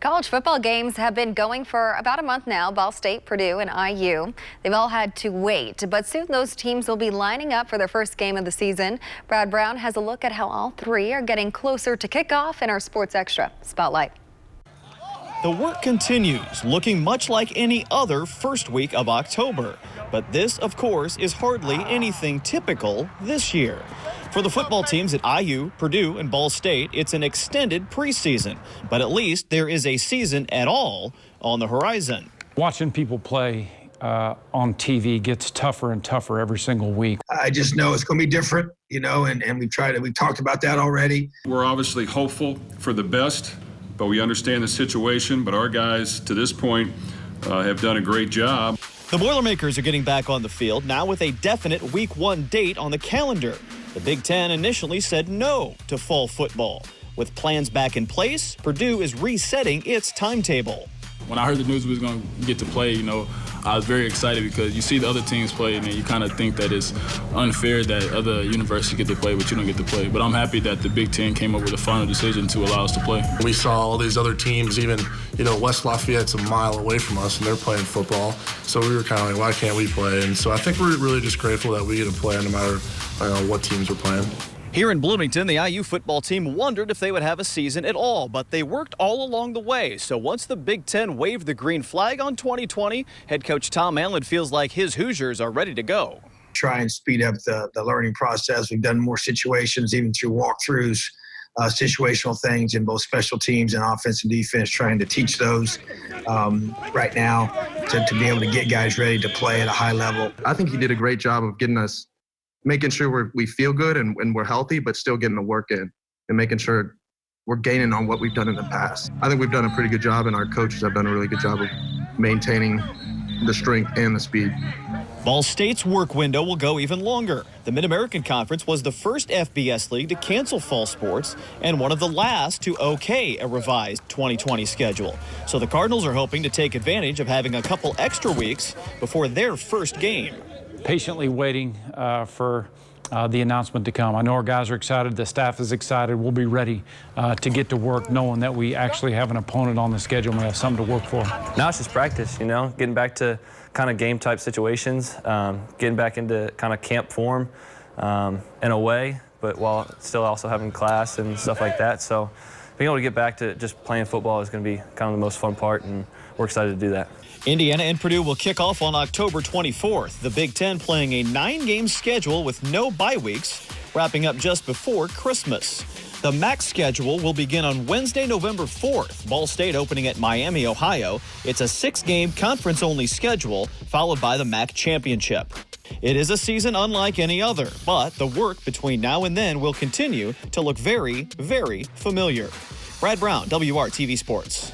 College football games have been going for about a month now. Ball State, Purdue, and IU. They've all had to wait, but soon those teams will be lining up for their first game of the season. Brad Brown has a look at how all three are getting closer to kickoff in our Sports Extra Spotlight. The work continues, looking much like any other first week of October. But this, of course, is hardly anything typical this year. For the football teams at IU, Purdue, and Ball State, it's an extended preseason. But at least there is a season at all on the horizon. Watching people play on TV gets tougher and tougher every single week. I just know it's going to be different, and we've talked about that already. We're obviously hopeful for the best, but we understand the situation. But our guys, to this point, have done a great job. The Boilermakers are getting back on the field now with a definite Week 1 date on the calendar. The Big Ten initially said no to fall football. With plans back in place, Purdue is resetting its timetable. When I heard the news we was going to get to play, I was very excited because you see the other teams play and you kind of think that it's unfair that other universities get to play, but you don't get to play. But I'm happy that the Big Ten came up with a final decision to allow us to play. We saw all these other teams, even, West Lafayette's a mile away from us and they're playing football. So we were kind of like, why can't we play? And so I think we're really just grateful that we get to play no matter what teams are playing. Here in Bloomington, the IU football team wondered if they would have a season at all, but they worked all along the way. So once the Big Ten waved the green flag on 2020, head coach Tom Allen feels like his Hoosiers are ready to go. Try and speed up the learning process. We've done more situations, even through walkthroughs, situational things in both special teams and offense and defense, trying to teach those right now to be able to get guys ready to play at a high level. I think he did a great job of making sure we feel good and we're healthy, but still getting the work in and making sure we're gaining on what we've done in the past. I think we've done a pretty good job, and our coaches have done a really good job of maintaining the strength and the speed. Ball State's work window will go even longer. The Mid-American Conference was the first FBS league to cancel fall sports and one of the last to okay a revised 2020 schedule. So the Cardinals are hoping to take advantage of having a couple extra weeks before their first game. Patiently waiting for the announcement to come. I know our guys are excited. The staff is excited. We'll be ready to get to work knowing that we actually have an opponent on the schedule and we have something to work for. Now it's just practice, getting back to kind of game type situations, getting back into kind of camp form in a way, but while still also having class and stuff like that. So being able to get back to just playing football is going to be kind of the most fun part, and we're excited to do that. Indiana and Purdue will kick off on October 24th. The Big Ten playing a 9-game schedule with no bye weeks, wrapping up just before Christmas. The MAC schedule will begin on Wednesday, November 4th. Ball State opening at Miami, Ohio. It's a 6-game conference-only schedule, followed by the MAC championship. It is a season unlike any other, but the work between now and then will continue to look very, very familiar. Brad Brown, WRTV Sports.